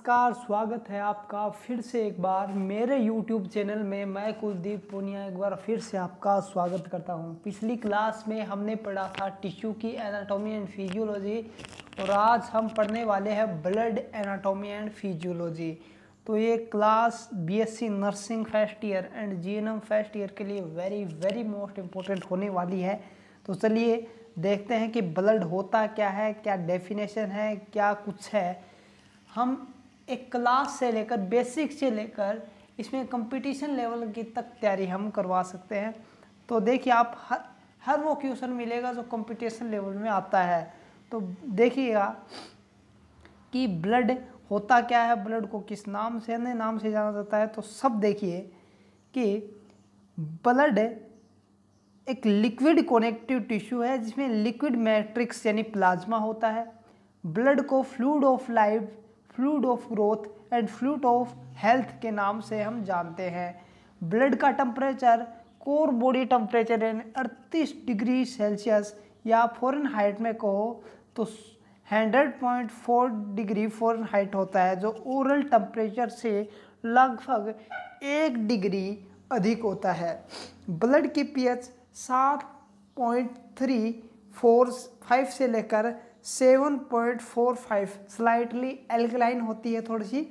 नमस्कार, स्वागत है आपका फिर से एक बार मेरे YouTube चैनल में। मैं कुलदीप पूनिया एक बार फिर से आपका स्वागत करता हूं। पिछली क्लास में हमने पढ़ा था टिश्यू की एनाटॉमी एंड फिजियोलॉजी और आज हम पढ़ने वाले हैं ब्लड एनाटॉमी एंड फिजियोलॉजी। तो ये class BSc nursing first year and GNM first year के लिए वेरी मोस्ट इम्पोर्टेंट होने वाली है। तो चलिए देखते हैं कि ब्लड होता क्या है, क्या डेफिनेशन है, क्या कुछ है। हम एक क्लास से लेकर बेसिक से लेकर इसमें कंपटीशन लेवल की तक तैयारी हम करवा सकते हैं। तो देखिए आप हर वो क्वेश्चन मिलेगा जो कंपटीशन लेवल में आता है। तो देखिएगा कि ब्लड होता क्या है, ब्लड को किस नाम से अन्य नाम से जाना जाता है। तो सब देखिए कि ब्लड एक लिक्विड कनेक्टिव टिश्यू है जिसमें लिक्विड मैट्रिक्स यानी प्लाज्मा होता है। ब्लड को fluid of life, fluid of growth and fluid of health के नाम से हम जानते हैं। ब्लड का टेम्परेचर कोर बॉडी टेम्परेचर यानी 38 डिग्री सेल्सियस या फ़ारेनहाइट में कहो तो 100.4 डिग्री फ़ारेनहाइट होता है, जो ओरल टेम्परेचर से लगभग 1 डिग्री अधिक होता है। ब्लड की pH 7.345 से लेकर 7.45 स्लाइटली एल्कलाइन होती है थोड़ी सी।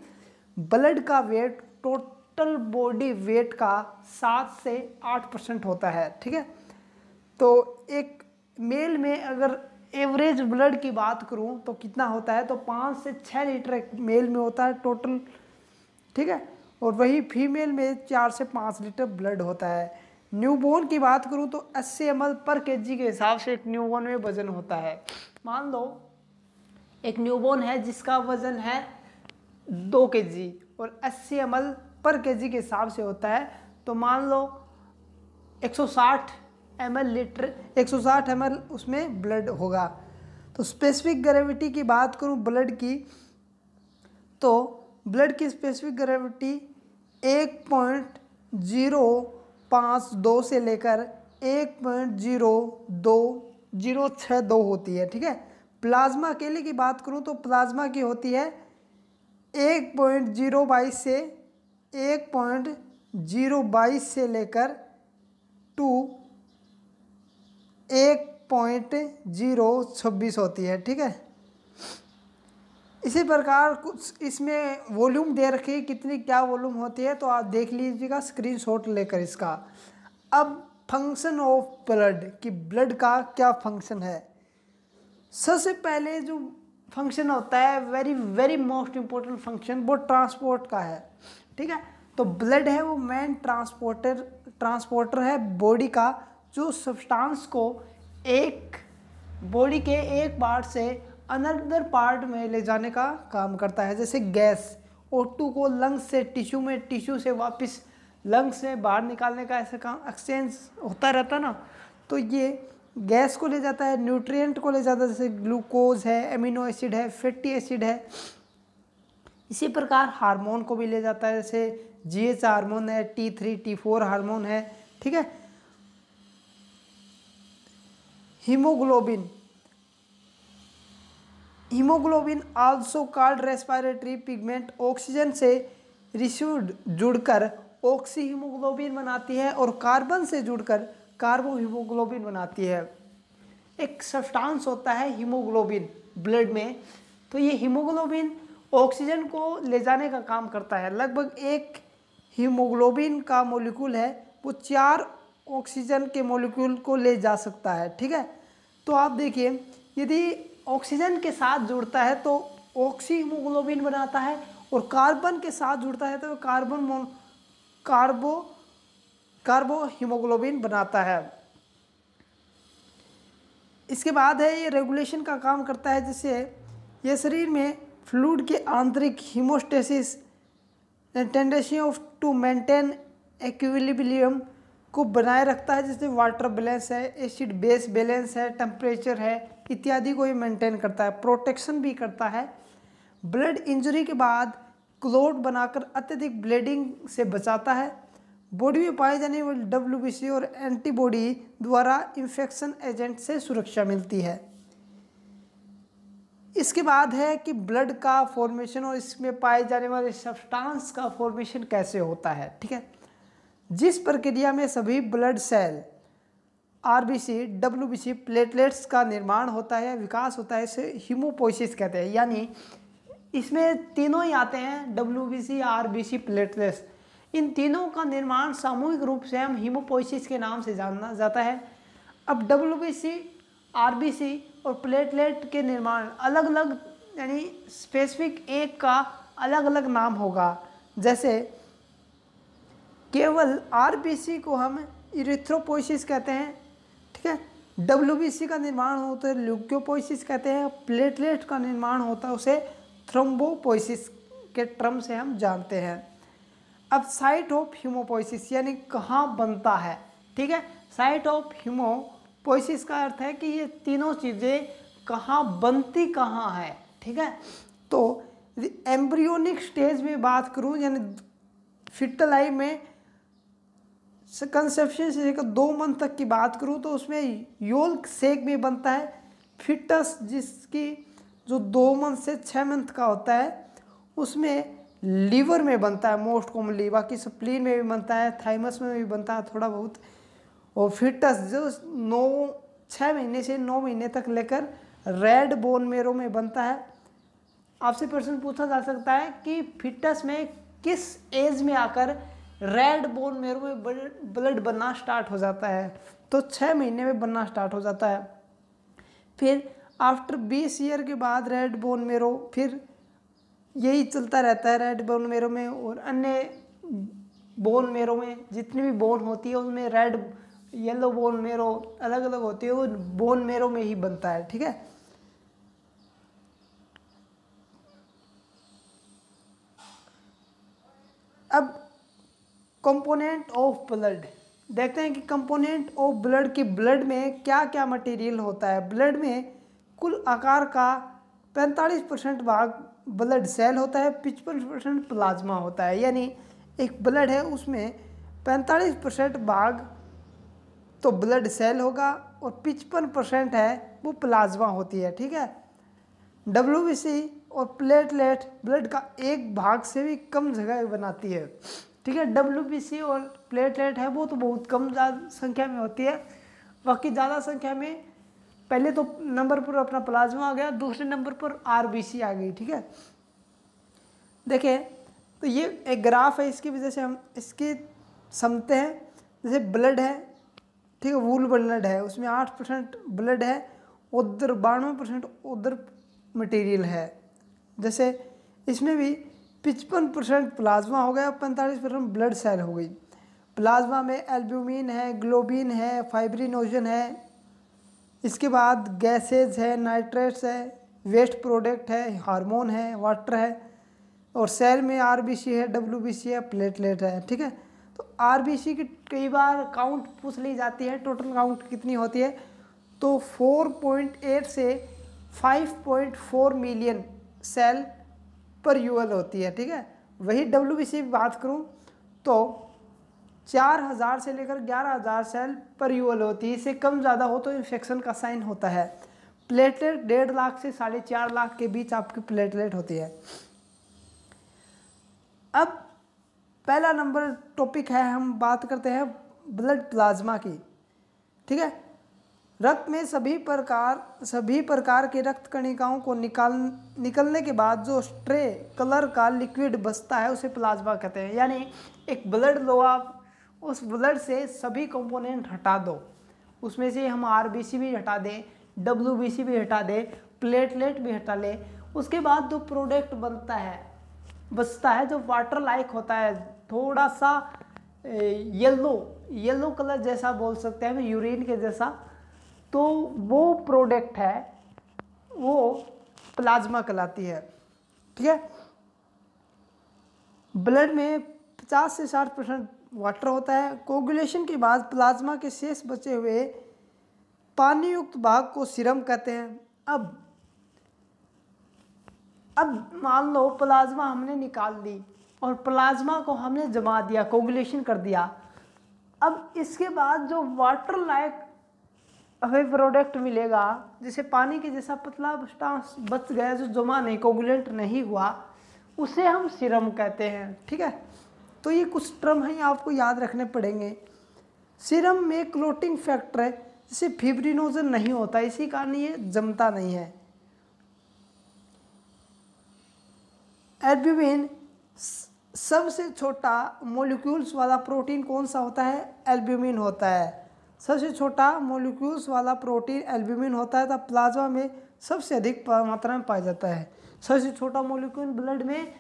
ब्लड का वेट टोटल बॉडी वेट का 7 से 8% होता है, ठीक है। तो एक मेल में अगर एवरेज ब्लड की बात करूं तो कितना होता है, तो 5 से 6 लीटर एक मेल में होता है टोटल, ठीक है। और वही फीमेल में 4 से 5 लीटर ब्लड होता है। न्यूबॉर्न की बात करूं तो 80 ml पर kg के हिसाब से एक न्यूबॉर्न में वजन होता है। मान लो एक न्यूबॉर्न है जिसका वजन है 2 kg और 80 ml पर kg के हिसाब से होता है, तो मान लो 160 ml उसमें ब्लड होगा। तो स्पेसिफिक ग्रेविटी की बात करूं ब्लड की, तो ब्लड की स्पेसिफिक ग्रेविटी 1.052 से लेकर 1.02062 होती है, ठीक है। प्लाज्मा अकेले की बात करूं तो प्लाज्मा की होती है 1.022 से 1.022 से लेकर 1.026 होती है, ठीक है। इसी प्रकार कुछ इसमें वॉल्यूम दे रखी है, कितनी क्या वॉल्यूम होती है तो आप देख लीजिएगा स्क्रीनशॉट लेकर इसका। अब फंक्शन ऑफ ब्लड कि ब्लड का क्या फंक्शन है। सबसे पहले जो फंक्शन होता है वेरी मोस्ट इम्पोर्टेंट फंक्शन वो ट्रांसपोर्ट का है, ठीक है। तो ब्लड है वो मेन ट्रांसपोर्टर है बॉडी का, जो सब्सटेंस को एक बॉडी के एक पार्ट से अनदर पार्ट में ले जाने का काम करता है। जैसे गैस O2 को लंग्स से टिश्यू में, टिश्यू से वापस लंग्स से बाहर निकालने का ऐसा काम एक्सचेंज होता रहता ना, तो ये गैस को ले जाता है, न्यूट्रिएंट को ले जाता है, जैसे ग्लूकोज है, एमिनो एसिड है, फैटी एसिड है। इसी प्रकार हार्मोन को भी ले जाता है, जैसे GH हार्मोन है, T3 T4 हार्मोन है, ठीक है। Haemoglobin also called respiratory pigment oxygen से रिसीव्ड जुड़कर ऑक्सी हीमोग्लोबिन बनाती है और कार्बन से जुड़कर कार्बो हीमोग्लोबिन बनाती है। एक सब्सटेंस होता है हीमोग्लोबिन ब्लड में, तो ये हीमोग्लोबिन ऑक्सीजन को ले जाने का काम करता है। लगभग एक हीमोग्लोबिन का मॉलिक्यूल है वो 4 ऑक्सीजन के मॉलिक्यूल को ले जा सकता है, ठीक है। तो आप देखिए यदि ऑक्सीजन के साथ जुड़ता है तो ऑक्सी हीमोग्लोबिन बनाता है और कार्बन के साथ जुड़ता है तो कार्बो हीमोग्लोबिन बनाता है। इसके बाद है ये रेगुलेशन का काम करता है, जिससे ये शरीर में फ्लूइड के आंतरिक homeostasis tendency of to maintain equilibrium को बनाए रखता है, जैसे वाटर बैलेंस है, एसिड बेस बैलेंस है, टेम्परेचर है इत्यादि को ये मेंटेन करता है। प्रोटेक्शन भी करता है। ब्लड इंजरी के बाद क्लॉट बनाकर अत्यधिक ब्लीडिंग से बचाता है। बॉडी में पाए जाने वाले WBC और एंटीबॉडी द्वारा इन्फेक्शन एजेंट से सुरक्षा मिलती है। इसके बाद है कि ब्लड का फॉर्मेशन और इसमें पाए जाने वाले सब्सटेंस का फॉर्मेशन कैसे होता है। ठीक है, जिस प्रक्रिया में सभी blood cell RBC, WBC, platelets का निर्माण होता है, विकास होता है, इसे हीमोपोइसिस कहते हैं। यानी इसमें तीनों ही आते हैं, डब्ल्यूबीसी, आरबीसी, प्लेटलेट्स। इन तीनों का निर्माण सामूहिक रूप से हम हीमोपोइसिस के नाम से जाना जाता है। अब डब्ल्यूबीसी, आरबीसी और प्लेटलेट के निर्माण अलग अलग, यानी स्पेसिफिक एक का अलग अलग नाम होगा। जैसे केवल आरबीसी को हम इरिथ्रोपोइसिस कहते हैं। ठीक है, डब्ल्यूबीसी का निर्माण होता है ल्यूकोपोइसिस कहते हैं, प्लेटलेट का निर्माण होता है उसे थ्रोम्बोपोइसिस के टर्म से हम जानते हैं। अब साइट ऑफ हीमोपोइसिस यानी कहाँ बनता है। ठीक है, साइट ऑफ हीमोपोइसिस का अर्थ है कि ये तीनों चीज़ें कहाँ बनती कहाँ है। ठीक है, तो एम्ब्रियोनिक स्टेज में बात करूँ, यानी फिटल लाइफ में कंसेप्शन से लेकर 2 मंथ तक की बात करूँ तो उसमें योल्क सेक में बनता है। फिटस जिसकी जो 2 मंथ से 6 मंथ का होता है उसमें लीवर में बनता है मोस्ट कॉमनली, बाकी स्प्लीन में भी बनता है, थाइमस में भी बनता है थोड़ा बहुत। और फिटस जो 6 महीने से 9 महीने तक लेकर रेड बोन मेरो में बनता है। आपसे प्रश्न पूछा जा सकता है कि फिटस में किस एज में आकर रेड बोन मेरो में ब्लड बनना स्टार्ट हो जाता है, तो 6 महीने में बनना स्टार्ट हो जाता है। फिर आफ्टर 20 ईयर के बाद रेड बोन मेरो, फिर यही चलता रहता है रेड बोन मेरो में। और अन्य बोन मेरो में जितनी भी बोन होती है उनमें रेड, येलो बोन मेरो अलग अलग होती है, वो बोन मेरो में ही बनता है। ठीक है, अब कंपोनेंट ऑफ ब्लड देखते हैं कि कंपोनेंट ऑफ ब्लड की ब्लड में क्या क्या मटेरियल होता है। ब्लड में कुल आकार का 45% भाग ब्लड सेल होता है, 55% प्लाज्मा होता है। यानी एक ब्लड है उसमें 45% भाग तो ब्लड सेल होगा और 55% है वो प्लाज्मा होती है। ठीक है, डब्ल्यूबीसी और प्लेटलेट ब्लड का एक भाग से भी कम जगह बनाती है। ठीक है, डब्ल्यूबीसी और प्लेटलेट है वो तो बहुत कम संख्या में होती है, बाकी ज़्यादा संख्या में पहले तो नंबर पर अपना प्लाज्मा आ गया, दूसरे नंबर पर आरबीसी आ गई। ठीक है, देखिए तो ये एक ग्राफ है, इसकी वजह से हम इसके समझते हैं। जैसे ब्लड है, ठीक है, वूल ब्लड है, उसमें 8% ब्लड है, उधर 92% उधर मटेरियल है। जैसे इसमें भी 55% प्लाज्मा हो गया, 45% ब्लड सेल हो गई। प्लाज्मा में एल्ब्यूमिन है, ग्लोबिन है, फाइब्रिनोजन है, इसके बाद गैसेज है, नाइट्रेट्स है, वेस्ट प्रोडक्ट है, हार्मोन है, वाटर है। और सेल में आरबीसी है, डब्ल्यूबीसी है, प्लेटलेट है। ठीक है, तो आरबीसी की कई बार काउंट पूछ ली जाती है, टोटल काउंट कितनी होती है, तो 4.8 से 5.4 मिलियन सेल पर यूएल होती है। ठीक है, वही डब्ल्यूबीसी की बात करूं तो 4000 से लेकर 11000 सेल पर यूएल होती है। इससे कम ज़्यादा हो तो इन्फेक्शन का साइन होता है। प्लेटलेट 1.5 लाख से 4.5 लाख के बीच आपकी प्लेटलेट होती है। अब पहला नंबर टॉपिक है, हम बात करते हैं ब्लड प्लाज्मा की। ठीक है, रक्त में सभी प्रकार के रक्त कणिकाओं को निकलने के बाद जो स्ट्रे कलर का लिक्विड बचता है उसे प्लाज्मा कहते हैं। यानी एक ब्लड लो आप, उस ब्लड से सभी कंपोनेंट हटा दो, उसमें से हम आरबीसी भी हटा दें, डब्ल्यूबीसी भी हटा दें, प्लेटलेट भी हटा ले, उसके बाद जो प्रोडक्ट बचता है जो वाटर लाइक होता है, थोड़ा सा येलो कलर जैसा बोल सकते हैं, यूरिन के जैसा, तो वो प्रोडक्ट है वो प्लाज्मा कहलाती है। ठीक है, ब्लड में 50 से 60% वाटर होता है। कोगुलेशन के बाद प्लाज्मा के शेष बचे हुए पानी युक्त भाग को सीरम कहते हैं। अब मान लो प्लाज्मा हमने निकाल दी और प्लाज्मा को हमने जमा दिया, कोगुलेशन कर दिया। अब इसके बाद जो वाटर लायक हमें प्रोडक्ट मिलेगा जैसे पानी के जैसा पतला बच गया जो जमा नहीं, कोगुलेंट नहीं हुआ, उसे हम सीरम कहते हैं। ठीक है, तो ये कुछ टर्म हैं आपको याद रखने पड़ेंगे। सीरम में क्लोटिंग फैक्टर है, जैसे फिब्रिनोजन नहीं होता, इसी कारण ये जमता नहीं है। एल्ब्यूमिन सबसे छोटा मॉलिक्यूल्स वाला प्रोटीन कौन सा होता है? एल्ब्यूमिन होता है। सबसे छोटा मॉलिक्यूल्स वाला प्रोटीन एल्ब्यूमिन होता है, तब प्लाज्मा में सबसे अधिक मात्रा में पाया जाता है। सबसे छोटा मॉलिक्यूल ब्लड में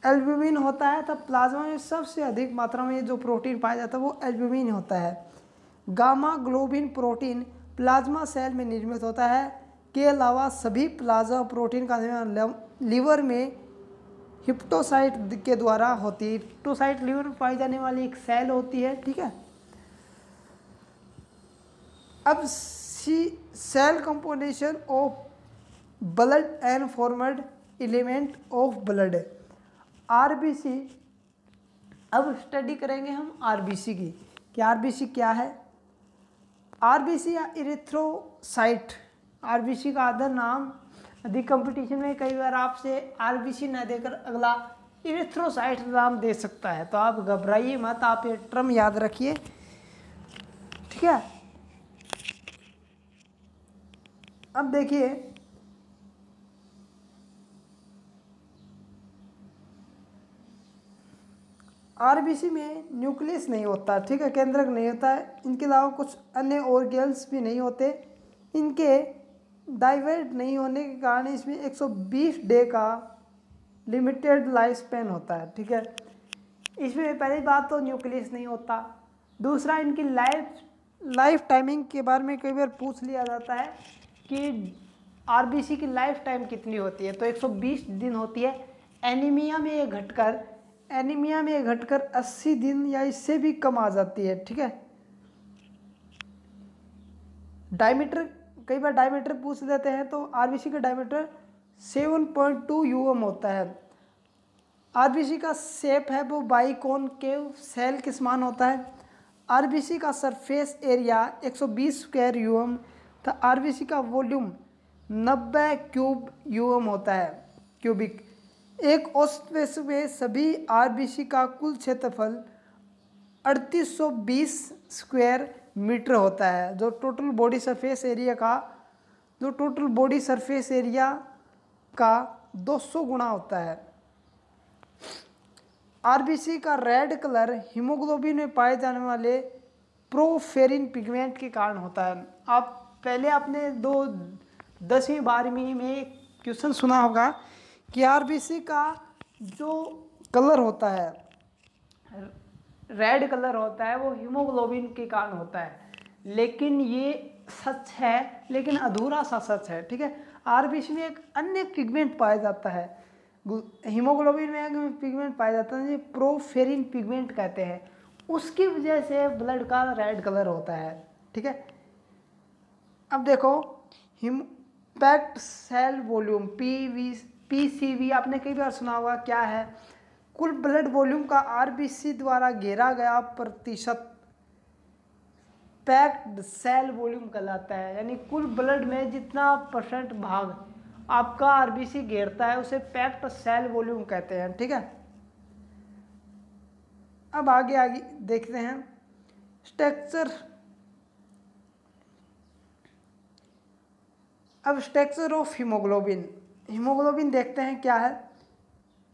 एल्ब्यूमिन होता है, तब प्लाज्मा में सबसे अधिक मात्रा में जो प्रोटीन पाया जाता है वो एल्ब्यूमिन होता है। Gamma globin protein plasma cell में निर्मित होता है, के अलावा सभी प्लाज्मा प्रोटीन का निर्माण लीवर में हिप्टोसाइट के द्वारा होती है। हिप्टोसाइट लीवर में पाई जाने वाली एक सेल होती है। ठीक है, अब cell composition of blood and formed element of blood, RBC. अब स्टडी करेंगे हम आरबीसी की, कि आरबीसी क्या है। आरबीसी या इरिथ्रोसाइट, आरबीसी का अदर नाम, अधिक कंपटीशन में कई बार आपसे आरबीसी न देकर अगला इरिथ्रोसाइट नाम दे सकता है, तो आप घबराइए मत, आप ये टर्म याद रखिए। ठीक है, अब देखिए आरबीसी में न्यूक्लियस नहीं होता। ठीक है, केंद्रक नहीं होता है, इनके अलावा कुछ अन्य ऑर्गेन्स भी नहीं होते। इनके डाइवर्ट नहीं होने के कारण इसमें 120 डे का लिमिटेड लाइफ स्पैन होता है। ठीक है, इसमें पहली बात तो न्यूक्लियस नहीं होता। दूसरा, इनकी लाइफ टाइमिंग के बारे में कई बार पूछ लिया जाता है कि आरबीसी की लाइफ टाइम कितनी होती है, तो 120 दिन होती है। एनीमिया में ये घटकर 80 दिन या इससे भी कम आ जाती है। ठीक है, डायमीटर, कई बार डायमीटर पूछ लेते हैं, तो आरबीसी का डायमीटर 7.2 यूएम होता है। आरबीसी का शेप है वो बाइकॉनकेव सेल के समान होता है। आरबीसी का सरफेस एरिया 120 स्क्वायर यूएम, तो आरबीसी का वॉल्यूम 90 क्यूब यूएम होता है, क्यूबिक। एक औसत में सभी आरबीसी का कुल क्षेत्रफल 3820 स्क्वायर मीटर होता है, जो टोटल बॉडी सरफेस एरिया का 200 गुना होता है। आरबीसी का रेड कलर हीमोग्लोबिन में पाए जाने वाले प्रोफेरिन पिगमेंट के कारण होता है। आप पहले आपने 10वीं 12वीं में क्वेश्चन सुना होगा कि आरबीसी का जो कलर होता है, रेड कलर होता है, वो हीमोग्लोबिन के कारण होता है। लेकिन ये सच है, लेकिन अधूरा सा सच है। ठीक है, आरबीसी में एक अन्य पिगमेंट पाया जाता है, हीमोग्लोबिन में एक पिगमेंट पाया जाता है, प्रोफेरिन पिगमेंट कहते हैं, उसकी वजह से ब्लड का रेड कलर होता है। ठीक है, अब देखो पैक्ड सेल वॉल्यूम पीसीवी आपने कई बार सुना होगा, क्या है? कुल ब्लड वॉल्यूम का आरबीसी द्वारा घेरा गया प्रतिशत पैक्ड सेल वॉल्यूम कहलाता है। यानी कुल ब्लड में जितना परसेंट भाग आपका आरबीसी घेरता है उसे पैक्ड सेल वॉल्यूम कहते हैं। ठीक है, अब आगे देखते हैं स्ट्रक्चर। अब स्ट्रक्चर ऑफ हीमोग्लोबिन देखते हैं क्या है।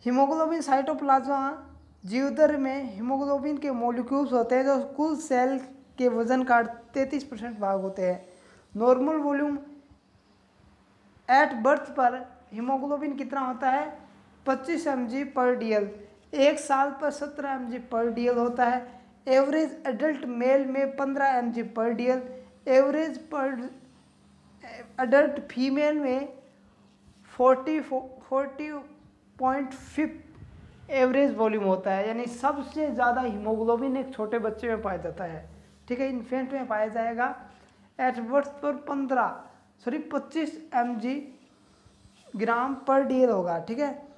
हीमोग्लोबिन साइटोप्लाज्मा जीवदर में हीमोग्लोबिन के मॉलिक्यूल्स होते हैं जो कुल सेल के वजन का 33% भाग होते हैं। नॉर्मल वॉल्यूम एट बर्थ पर हीमोग्लोबिन कितना होता है? 25 mg/dl। एक साल पर 17 mg/dl होता है। एवरेज एडल्ट मेल में 15 mg/dl, एवरेज पर एडल्ट फीमेल में 40.5 एवरेज वॉल्यूम होता है। यानी सबसे ज़्यादा हीमोग्लोबिन एक छोटे बच्चे में पाया जाता है। ठीक है, इन्फेंट में पाया जाएगा। एट बर्थ पर 25 mg/dl होगा। ठीक है,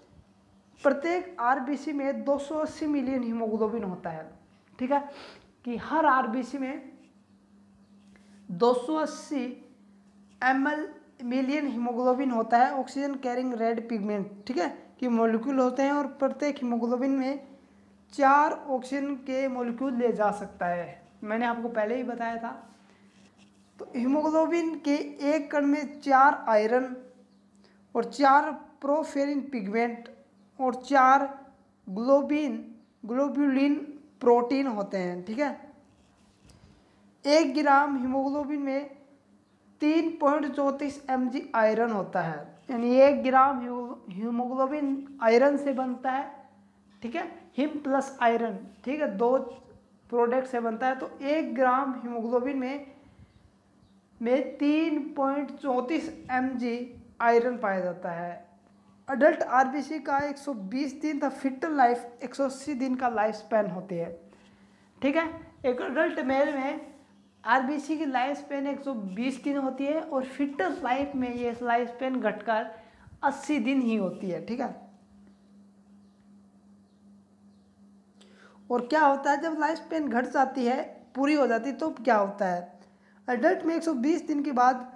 प्रत्येक आरबीसी में 280 मिलियन हीमोग्लोबिन होता है। ठीक है, कि हर आरबीसी में 280 ml मिलियन हीमोग्लोबिन होता है ऑक्सीजन कैरिंग रेड पिगमेंट, ठीक है, कि मॉलिक्यूल होते हैं और प्रत्येक हीमोग्लोबिन में 4 ऑक्सीजन के मॉलिक्यूल ले जा सकता है। मैंने आपको पहले ही बताया था। तो हीमोग्लोबिन के एक कण में 4 आयरन और 4 प्रोफेरिन पिगमेंट और 4 ग्लोब्यूलिन प्रोटीन होते हैं, ठीक है। 1 ग्राम हीमोग्लोबिन में 3.34 mg आयरन होता है, यानी 1 ग्राम हीमोग्लोबिन आयरन से बनता है, ठीक है, हिम प्लस आयरन, ठीक है, 2 प्रोडक्ट से बनता है। तो 1 ग्राम हीमोग्लोबिन में 3.34 mg आयरन पाया जाता है। अडल्ट आरबीसी का 120 दिन था, फिटल लाइफ 180 दिन का लाइफ स्पैन होती है, ठीक है। एक अडल्ट मेल में आरबीसी की लाइफ स्पैन 120 दिन होती है और फिटल लाइफ में ये लाइफ स्पैन घटकर 80 दिन ही होती है, ठीक है। और क्या होता है जब लाइफ स्पैन घट जाती है, पूरी हो जाती है, तो क्या होता है? अडल्ट में 120 दिन के बाद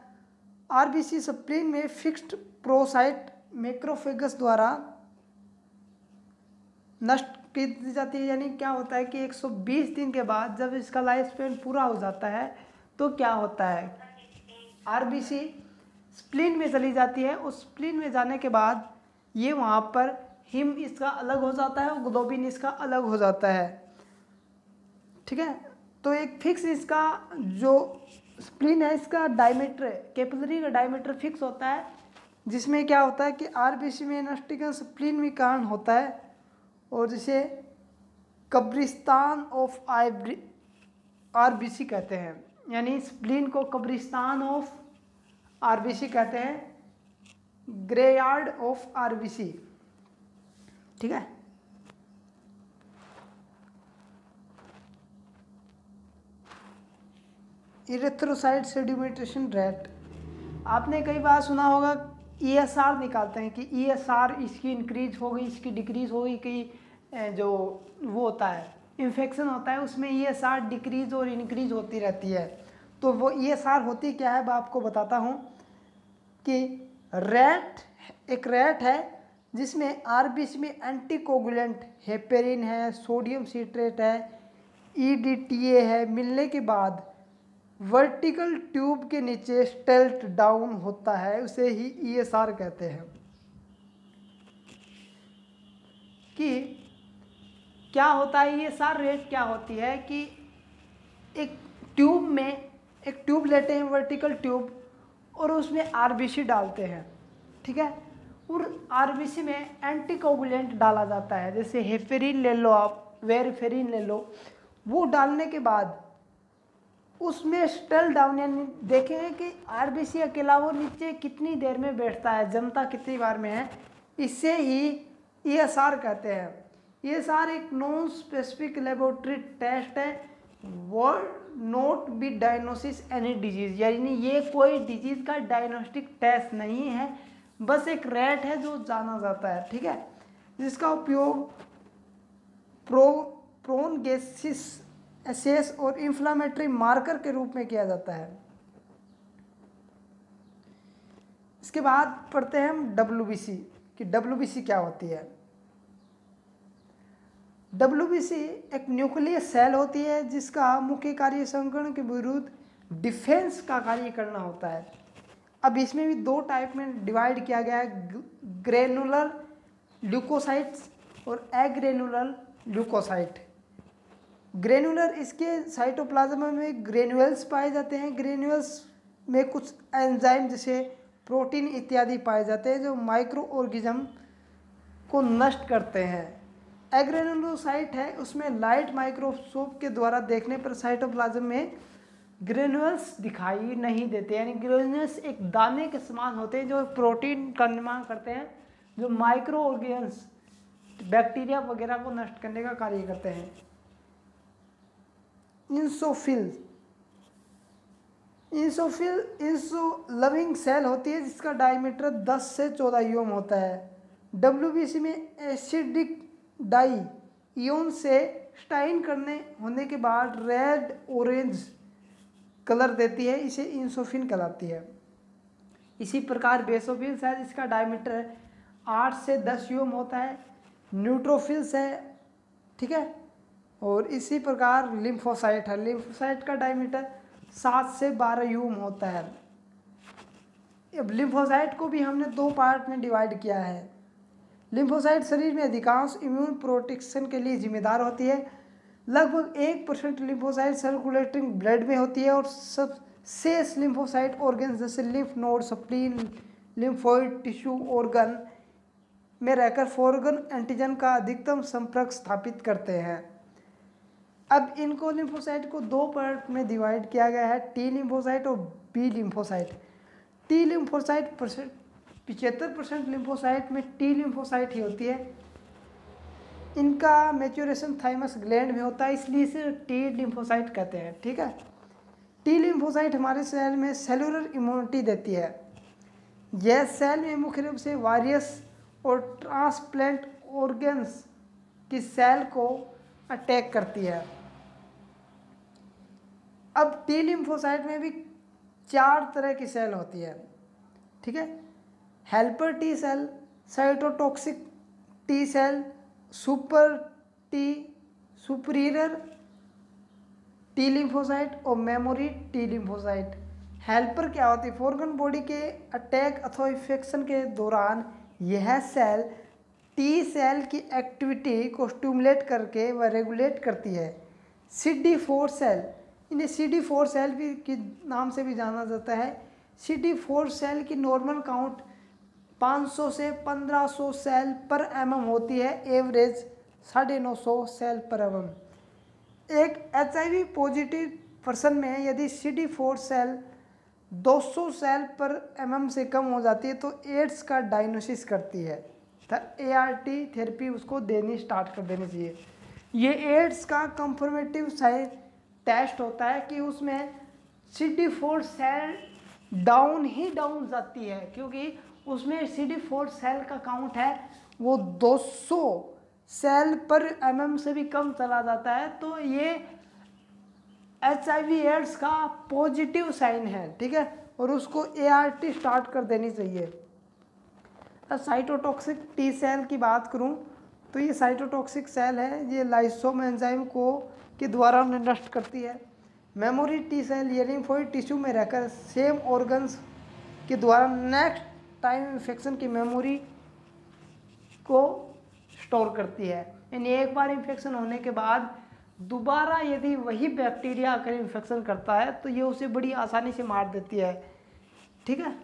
आरबीसी स्प्लीन में फिक्स्ड प्रोसाइट मैक्रोफेगस द्वारा नष्ट कर दी जाती है। यानी क्या होता है कि 120 दिन के बाद जब इसका लाइफ स्पैन पूरा हो जाता है तो क्या होता है, आरबीसी स्प्लीन में चली जाती है। उस स्प्लीन में जाने के बाद ये वहाँ पर हिम इसका अलग हो जाता है और ग्लोबिन इसका अलग हो जाता है, ठीक है। तो एक फिक्स इसका जो स्प्लीन है इसका डायमीटर, कैपिलरी का डायमीटर फिक्स होता है, जिसमें क्या होता है कि आरबीसी में नष्टीकरण स्प्लीन में कारण होता है और जिसे कब्रिस्तान ऑफ आरबीसी कहते हैं। यानी स्प्लीन को कब्रिस्तान ऑफ आरबीसी कहते हैं, ग्रेयार्ड ऑफ आरबीसी, ठीक है। इरेथ्रोसाइट सेडिमेंटेशन रेट, आपने कई बार सुना होगा ईएसआर निकालते हैं कि ईएसआर इसकी इंक्रीज हो गई, इसकी डिक्रीज हो गई, कि जो वो होता है इन्फेक्शन होता है उसमें ईएसआर डिक्रीज और इंक्रीज होती रहती है। तो वो ईएसआर होती क्या है मैं आपको बताता हूँ कि एक रैट है जिसमें आरबीसी में एंटीकोगुलेंट हेपेरिन है, सोडियम सिट्रेट है, ईडीटीए है, मिलने के बाद वर्टिकल ट्यूब के नीचे स्टेल्ट डाउन होता है, उसे ही ईएसआर कहते हैं। कि क्या होता है ईएसआर रेट, क्या होती है कि एक ट्यूब लेते हैं, वर्टिकल ट्यूब, और उसमें आरबीसी डालते हैं, ठीक है, और आरबीसी में एंटीकोगुलेंट डाला जाता है, जैसे हेपेरिन ले लो आप, वेरफेरिन ले लो। वो डालने के बाद उसमें स्टेल डाउन, यानी देखेंगे कि आरबीसी अकेला वो नीचे कितनी देर में बैठता है, जमता कितनी बार में है, इससे ही ईएसआर कहते हैं। ईएसआर एक नॉन स्पेसिफिक लेबोरेटरी टेस्ट है, would not be diagnosis any disease, यानी ये कोई डिजीज का डायग्नोस्टिक टेस्ट नहीं है, बस एक रेट है जो जाना जाता है, ठीक है, जिसका उपयोग प्रोनगेसिस एसेस और इन्फ्लामेटरी मार्कर के रूप में किया जाता है। इसके बाद पढ़ते हैं हम डब्ल्यूबीसी कि डब्ल्यूबीसी क्या होती है। डब्ल्यूबीसी एक न्यूक्लियर सेल होती है जिसका मुख्य कार्य संक्रमण के विरुद्ध डिफेंस का कार्य करना होता है। अब इसमें भी 2 टाइप में डिवाइड किया गया है, ग्रेनुलर ल्यूकोसाइट्स और एग्रेनुलर ल्यूकोसाइट। ग्रेनुलर, इसके साइटोप्लाज्म में ग्रेन्यूल्स पाए जाते हैं, ग्रेन्यूल्स में कुछ एंजाइम जैसे प्रोटीन इत्यादि पाए जाते हैं जो माइक्रो ऑर्गेनिज्म को नष्ट करते हैं। एग्रेनुलोसाइट है, उसमें लाइट माइक्रोस्कोप के द्वारा देखने पर साइटोप्लाज्म में ग्रेन्यूल्स दिखाई नहीं देते, यानी ग्रेन्यूल्स एक दाने के समान होते हैं जो प्रोटीन का निर्माण करते हैं, जो माइक्रो ऑर्गेनिज्म बैक्टीरिया वगैरह को नष्ट करने का कार्य करते हैं। इंसोलविंग सेल होती है जिसका डायमीटर 10 से 14 यूएम होता है। डब्ल्यूबीसी में एसिडिक डाई इयोन से स्टाइन करने होने के बाद रेड ऑरेंज कलर देती है, इसे इंसोफिन कहलाती है। इसी प्रकार बेसोफिल्स है, इसका डायमीटर 8 से 10 यूएम होता है। न्यूट्रोफिल्स है, ठीक है। और इसी प्रकार लिम्फोसाइट है, लिम्फोसाइट का डायमीटर 7 से 12 यूएम होता है। अब लिम्फोसाइट को भी हमने 2 पार्ट में डिवाइड किया है। लिम्फोसाइट शरीर में अधिकांश इम्यून प्रोटेक्शन के लिए जिम्मेदार होती है। लगभग 1% लिम्फोसाइट सर्कुलेटिंग ब्लड में होती है और सब शेष लिम्फोसाइट ऑर्गन जैसे lymph node, spleen, lymphoid tissue organ में रहकर फॉरगन एंटीजन का अधिकतम संपर्क स्थापित करते हैं। अब इनको लिम्फोसाइट को 2 पार्ट में डिवाइड किया गया है, टी लिम्फोसाइट और B lymphocyte. T lymphocyte 75% lymphocyte में टी लिम्फोसाइट ही होती है। इनका मैच्योरेशन थाइमस ग्लैंड में होता है, इसलिए इसे टी लिम्फोसाइट कहते हैं, ठीक है। टी लिम्फोसाइट हमारे सेल में सेलुलर इम्यूनिटी देती है। यह सेल में मुख्य रूप से वायरस और ट्रांसप्लांट ऑर्गन्स की सेल को अटैक करती है। अब टी लिम्फोसाइट में भी 4 तरह की सेल होती है, ठीक है। Helper T cell, cytotoxic T cell, super T, superior T lymphocyte और मेमोरी टी लिम्फोसाइट। हेल्पर क्या होती है? फॉरगन बॉडी के अटैक अथवा इन्फेक्शन के दौरान यह सेल टी सेल की एक्टिविटी को स्टिमुलेट करके व रेगुलेट करती है। CD4 सेल, इन्हें CD4 सेल भी के नाम से भी जाना जाता है। CD4 सेल की नॉर्मल काउंट 500 से 1500 सेल पर mm होती है, एवरेज 950 सेल पर mm। एक HIV पॉजिटिव पर्सन में यदि CD4 सेल 200 सेल पर mm से कम हो जाती है तो एड्स का डायग्नोसिस करती है, ART थेरेपी उसको देनी स्टार्ट कर देनी चाहिए। ये एड्स का कंफर्मेटिव साइड टेस्ट होता है कि उसमें CD4 सेल डाउन जाती है, क्योंकि उसमें CD4 सेल का काउंट है वो 200 सेल पर mm से भी कम चला जाता है, तो ये HIV एड्स का पॉजिटिव साइन है, ठीक है, और उसको ART स्टार्ट कर देनी चाहिए। अब साइटोटॉक्सिक टी सेल की बात करूं तो ये साइटोटॉक्सिक सेल है, ये लाइसोम एंजाइम को के द्वारा नष्ट करती है। मेमोरी टी सेल ये लिम्फोइड टिश्यू में रहकर सेम ऑर्गन्स के द्वारा नेक्स्ट टाइम इन्फेक्शन की मेमोरी को स्टोर करती है। यानी एक बार इन्फेक्शन होने के बाद दोबारा यदि वही बैक्टीरिया अगर इन्फेक्शन करता है तो ये उसे बड़ी आसानी से मार देती है, ठीक है।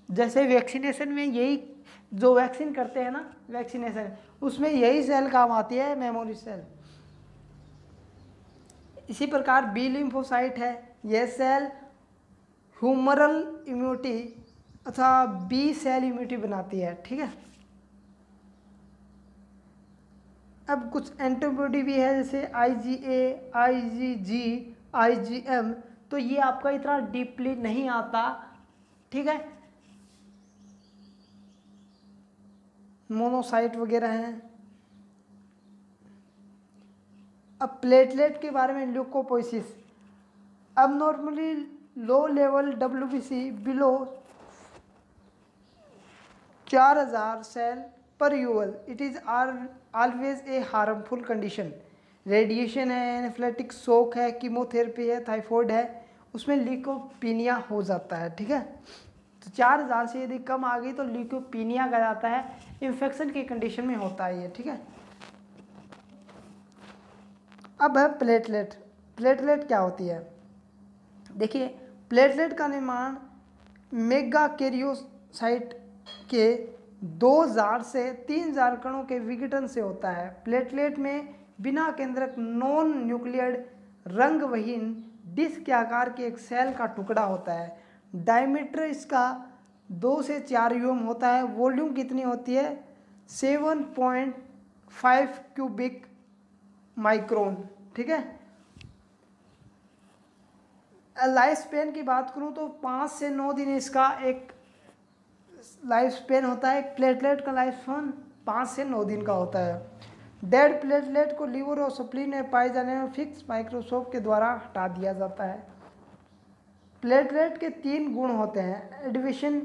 जैसे वैक्सीनेशन में यही जो वैक्सीन करते हैं ना, वैक्सीनेशन, उसमें यही सेल काम आती है, मेमोरी सेल। इसी प्रकार बी लिम्फोसाइट है, यह सेल ह्यूमरल इम्यूनिटी अथवा बी सेल इम्यूनिटी बनाती है, ठीक है। अब कुछ एंटीबॉडी भी है जैसे IgA, IgG, IgM, तो ये आपका इतना डीपली नहीं आता, ठीक है। मोनोसाइट वगैरह हैं। अब प्लेटलेट के बारे में, ल्यूकोपोइसिस। अब normally low level WBC below 4000 cell per UL, it is always a harmful condition. Radiation है, एनाफिलेक्टिक शॉक है, कीमोथेरेपी है, टाइफाइड है, उसमें ल्यूकोपीनिया हो जाता है, ठीक है। तो 4000 से यदि कम आ गई तो ल्यूकोपीनिया कहा जाता है, इन्फेक्शन की कंडीशन में होता है ये, ठीक है। अब है प्लेटलेट। प्लेटलेट क्या होती है? देखिए, प्लेटलेट का निर्माण मेगाकैरियोसाइट के 2000 से 3000 कणों के विघटन से होता है। प्लेटलेट में बिना केंद्रक नॉन न्यूक्लियड रंगविहीन डिस्क के आकार के एक सेल का टुकड़ा होता है। डायमीटर इसका 2 से 4 यूएम होता है। वॉल्यूम कितनी होती है? 7.5 क्यूबिक माइक्रोन, ठीक है। लाइफ स्पेन की बात करूं तो 5 से 9 दिन इसका एक लाइफ स्पेन होता है। एक प्लेटलेट का लाइफ स्पेन 5 से 9 दिन का होता है। डेड प्लेटलेट को लीवर और स्प्लीन में पाए जाने वाले फिक्स माइक्रोस्कोप के द्वारा हटा दिया जाता है। प्लेटलेट के 3 गुण होते हैं, एडिशन,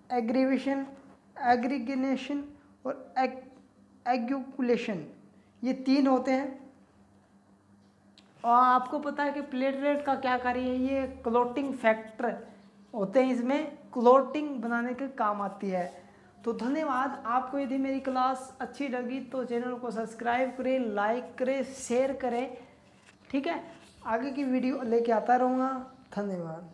एग्रीवेशन, एग्रीगेनेशन और एग्यूकुलेशन, ये 3 होते हैं। और आपको पता है कि प्लेटलेट का क्या कार्य है, ये क्लॉटिंग फैक्टर होते हैं, इसमें क्लॉटिंग बनाने के काम आती है। तो धन्यवाद। आपको यदि मेरी क्लास अच्छी लगी तो चैनल को सब्सक्राइब करें, लाइक करें, शेयर करें, ठीक है। आगे की वीडियो लेके आता रहूँगा। धन्यवाद।